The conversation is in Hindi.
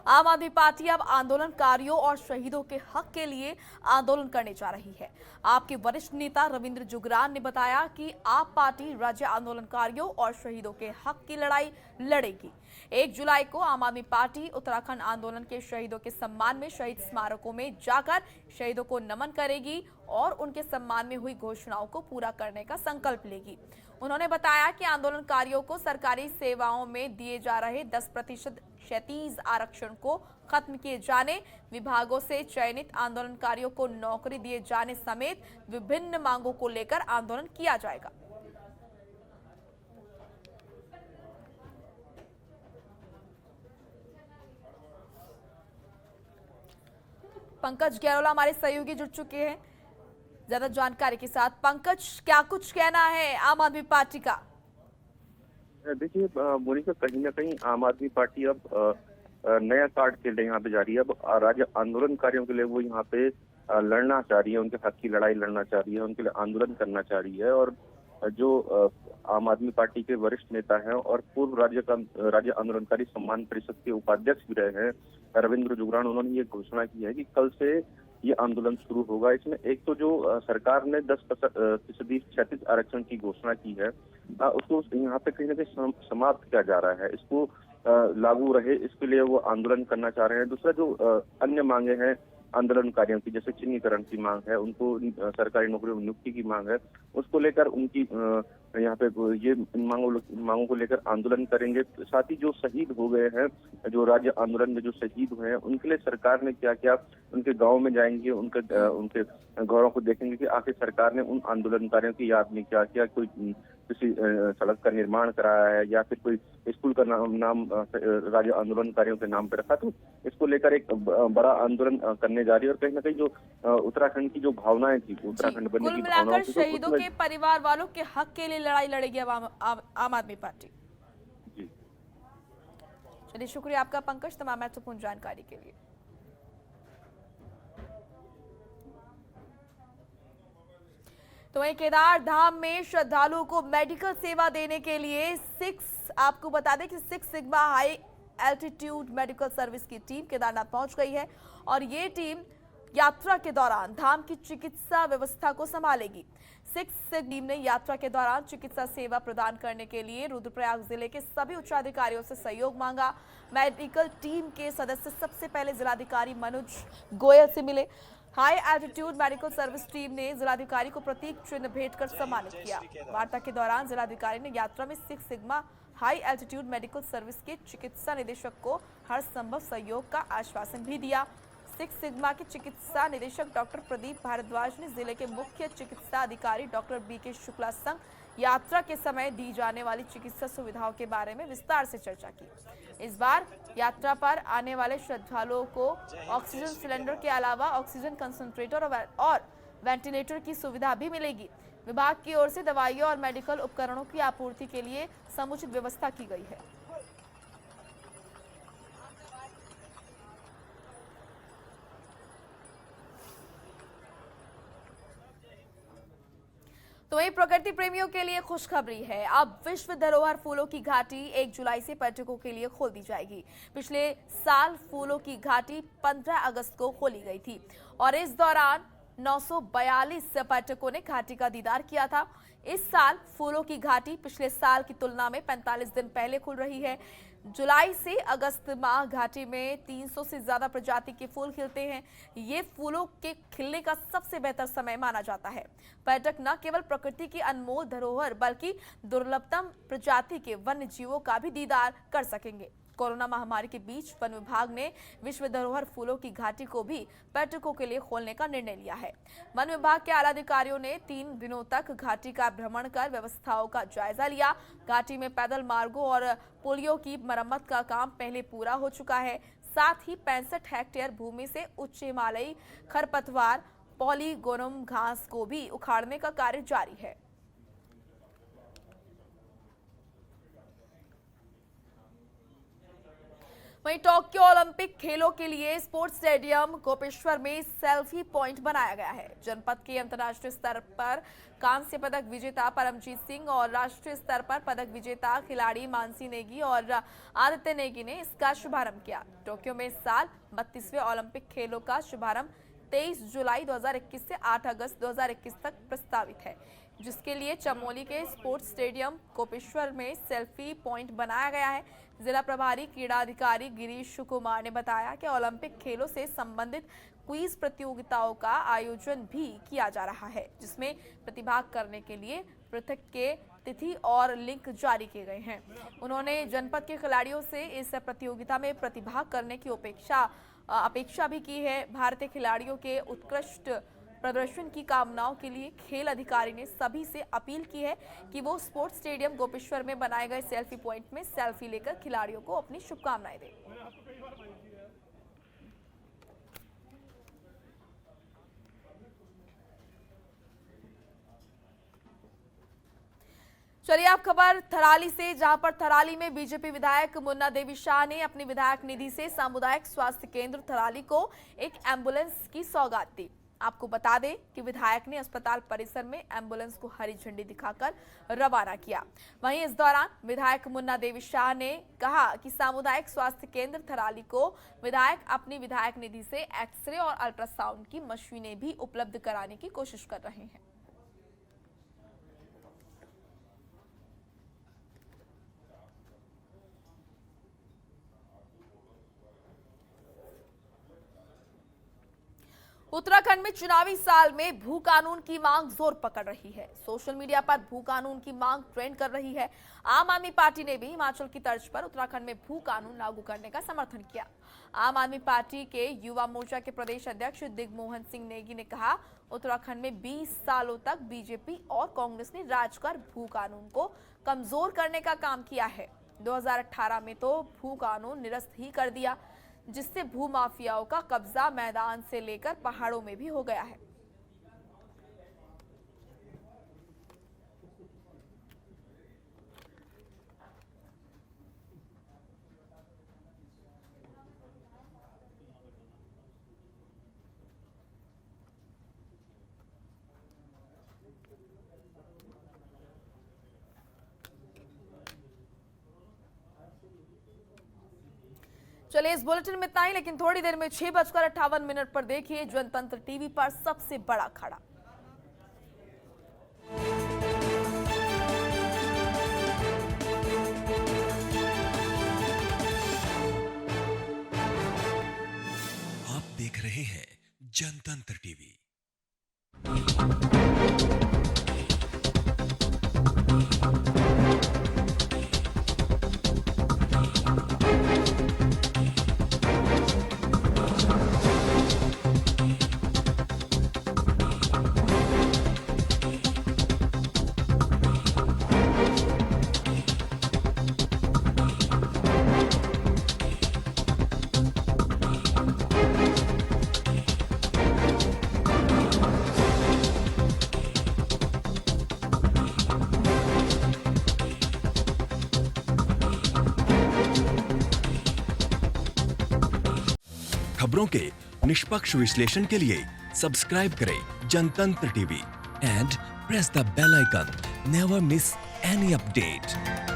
आम आदमी पार्टी अब आंदोलनकारियों और शहीदों के हक के लिए आंदोलन करने जा रही है। आपके वरिष्ठ नेता रविंद्र जुगरान ने बताया कि आप पार्टी राज्य आंदोलनकारियों और शहीदों के हक की लड़ाई लड़ेगी। 1 जुलाई को आम आदमी पार्टी उत्तराखंड आंदोलन के शहीदों के सम्मान में शहीद स्मारकों में जाकर शहीदों को नमन करेगी और उनके सम्मान में हुई घोषणाओं को पूरा करने का संकल्प लेगी। उन्होंने बताया कि आंदोलनकारियों को सरकारी सेवाओं में दिए जा रहे 10% क्षैतिज आरक्षण को खत्म किए जाने, विभागों से चयनित आंदोलनकारियों को नौकरी दिए जाने समेत विभिन्न मांगों को लेकर आंदोलन किया जाएगा। पंकज गैरोला हमारे सहयोगी जुड़ चुके हैं ज्यादा जानकारी के साथ। पंकज, क्या कुछ कहना है आम आदमी पार्टी का? देखिए मोनिका, कहीं ना कहीं आम आदमी पार्टी अब नया कार्ड खेलने यहाँ पे जा रही है। अब राज्य आंदोलनकारियों के लिए वो यहाँ पे लड़ना चाह रही है, उनके हक की लड़ाई लड़ना चाह रही है, उनके लिए आंदोलन करना चाह रही है। और जो आम आदमी पार्टी के वरिष्ठ नेता हैं और पूर्व राज्य आंदोलनकारी सम्मान परिषद के उपाध्यक्ष भी रहे हैं रविंद्र जुगरान, उन्होंने ये घोषणा की है कि कल से ये आंदोलन शुरू होगा। इसमें एक तो जो सरकार ने 10% क्षैतिज आरक्षण की घोषणा की है, उसको यहाँ पे कहीं ना कहीं समाप्त किया जा रहा है। इसको लागू रहे, इसके लिए वो आंदोलन करना चाह रहे हैं। दूसरा जो अन्य मांगे हैं आंदोलनकारियों की, जैसे चिन्हीकरण की मांग है, उनको सरकारी नौकरियों में नियुक्ति की मांग है, उसको लेकर उनकी यहाँ पे ये मांगों को लेकर आंदोलन करेंगे। साथ ही जो शहीद हो गए हैं, जो राज्य आंदोलन में जो शहीद हुए हैं, उनके लिए सरकार ने क्या क्या, उनके गांव में जाएंगे, उनके घरों को देखेंगे कि आखिर सरकार ने उन आंदोलनकारियों की याद में क्या किया, कोई किसी सड़क का निर्माण कराया है या फिर कोई स्कूल का नाम राज्य आंदोलनकारियों के नाम पर रखा। तो इसको लेकर एक बड़ा आंदोलन करने जा रही है। और कहीं ना कहीं जो उत्तराखंड की जो भावनाएं थी, उत्तराखंड बनने की भावनाएं थी, शहीदों के परिवार वालों के हक के लिए लड़ाई लड़ेगी अब आम आदमी पार्टी। जी चलिए, शुक्रिया आपका पंकज तमाम महत्वपूर्ण जानकारी के लिए। तो वहीं केदार धाम में श्रद्धालुओं को मेडिकल सेवा देने के लिए आपको बता दें कि 6 sigma high altitude medical service की टीम केदारनाथ पहुंच गई है और ये टीम यात्रा के दौरान धाम की चिकित्सा व्यवस्था को संभालेगी। 6 सिग्मा टीम ने यात्रा के दौरान चिकित्सा सेवा प्रदान करने के लिए रुद्रप्रयाग जिले के सभी उच्चाधिकारियों से सहयोग मांगा। मेडिकल टीम के सदस्य सबसे पहले जिलाधिकारी मनोज गोयल से मिले। High altitude medical service team ने जिलाधिकारी को प्रतीक चिन्ह भेंट कर सम्मानित किया। वार्ता के दौरान जिलाधिकारी ने यात्रा में 6 sigma high altitude medical service के चिकित्सा निदेशक को हर संभव सहयोग का आश्वासन भी दिया। 6 सिग्मा के चिकित्सा निदेशक डॉक्टर प्रदीप भारद्वाज ने जिले के मुख्य चिकित्सा अधिकारी डॉक्टर बीके शुक्ला संग यात्रा के समय दी जाने वाली चिकित्सा सुविधाओं के बारे में विस्तार से चर्चा की। इस बार यात्रा पर आने वाले श्रद्धालुओं को ऑक्सीजन सिलेंडर के अलावा ऑक्सीजन कंसंट्रेटर और वेंटिलेटर की सुविधा भी मिलेगी। विभाग की ओर से दवाइयों और मेडिकल उपकरणों की आपूर्ति के लिए समुचित व्यवस्था की गई है। तो वहीं प्रकृति प्रेमियों के लिए खुशखबरी है। अब विश्व धरोहर फूलों की घाटी 1 जुलाई से पर्यटकों के लिए खोल दी जाएगी। पिछले साल फूलों की घाटी 15 अगस्त को खोली गई थी और इस दौरान 942 पर्यटकों ने घाटी का दीदार किया था। इस साल फूलों की घाटी पिछले साल की तुलना में 45 दिन पहले खुल रही है। जुलाई से अगस्त माह घाटी में 300 से ज्यादा प्रजाति के फूल खिलते हैं। ये फूलों के खिलने का सबसे बेहतर समय माना जाता है। पर्यटक न केवल प्रकृति की अनमोल धरोहर बल्कि दुर्लभतम प्रजाति के वन्य जीवों का भी दीदार कर सकेंगे। कोरोना महामारी के बीच वन विभाग ने विश्व धरोहर फूलों की घाटी को भी पर्यटकों के लिए खोलने का निर्णय लिया है। वन विभाग के आला अधिकारियों ने 3 दिनों तक घाटी का भ्रमण कर व्यवस्थाओं का जायजा लिया। घाटी में पैदल मार्गों और पुलियों की मरम्मत का काम पहले पूरा हो चुका है। साथ ही 65 हेक्टेयर भूमि से उच्च हिमालयी खरपतवार पॉलीगोनम घास को भी उखाड़ने का कार्य जारी है। वहीं टोक्यो ओलंपिक खेलों के लिए स्पोर्ट्स स्टेडियम गोपेश्वर में सेल्फी पॉइंट बनाया गया है। जनपद के अंतर्राष्ट्रीय स्तर पर कांस्य पदक विजेता परमजीत सिंह और राष्ट्रीय स्तर पर पदक विजेता खिलाड़ी मानसी नेगी और आदित्य नेगी ने इसका शुभारंभ किया। टोक्यो में इस साल 32वें ओलंपिक खेलों का शुभारंभ 23 जुलाई 2021 से 8 अगस्त 2021 तक प्रस्तावित है, जिसके लिए चमोली के स्पोर्ट्स स्टेडियम गोपेश्वर में सेल्फी पॉइंट बनाया गया है। जिला प्रभारी क्रीड़ा अधिकारी गिरीश कुमार ने बताया कि ओलंपिक खेलों से संबंधित क्विज प्रतियोगिताओं का आयोजन भी किया जा रहा है, जिसमें प्रतिभाग करने के लिए पृथक के तिथि और लिंक जारी किए गए हैं। उन्होंने जनपद के खिलाड़ियों से इस प्रतियोगिता में प्रतिभाग करने की अपेक्षा भी की है। भारतीय खिलाड़ियों के उत्कृष्ट प्रदर्शन की कामनाओं के लिए खेल अधिकारी ने सभी से अपील की है कि वो स्पोर्ट्स स्टेडियम गोपेश्वर में बनाए गए सेल्फी पॉइंट में सेल्फी लेकर खिलाड़ियों को अपनी शुभकामनाएं दें। चलिए आप खबर थराली से, जहां पर थराली में बीजेपी विधायक मुन्ना देवी शाह ने अपनी विधायक निधि से सामुदायिक स्वास्थ्य केंद्र थराली को एक एम्बुलेंस की सौगात दी। आपको बता दें कि विधायक ने अस्पताल परिसर में एम्बुलेंस को हरी झंडी दिखाकर रवाना किया। वहीं इस दौरान विधायक मुन्ना देवी शाह ने कहा कि सामुदायिक स्वास्थ्य केंद्र थराली को विधायक अपनी विधायक निधि से एक्सरे और अल्ट्रासाउंड की मशीनें भी उपलब्ध कराने की कोशिश कर रहे हैं। उत्तराखंड में चुनावी साल में भू कानून की मांग जोर पकड़ रही है। सोशल मीडिया पर भू कानून की मांग ट्रेंड कर रही है। आम आदमी पार्टी ने भी हिमाचल की तर्ज पर उत्तराखंड में भू कानून लागू करने का समर्थन किया। आम आदमी पार्टी के युवा मोर्चा के प्रदेश अध्यक्ष दिग्मोहन सिंह नेगी ने कहा, उत्तराखंड में 20 सालों तक बीजेपी और कांग्रेस ने राज कर भू कानून को कमजोर करने का काम किया है। 2018 में तो भू कानून निरस्त ही कर दिया, जिससे भू माफियाओं का कब्जा मैदान से लेकर पहाड़ों में भी हो गया है। चलिए इस बुलेटिन में इतना ही, लेकिन थोड़ी देर में 6:58 पर देखिए जनतंत्र टीवी पर सबसे बड़ा खड़ा। आप देख रहे हैं जनतंत्र टीवी। खबरों के निष्पक्ष विश्लेषण के लिए सब्सक्राइब करें Jantantra TV and press the bell icon. Never miss any update.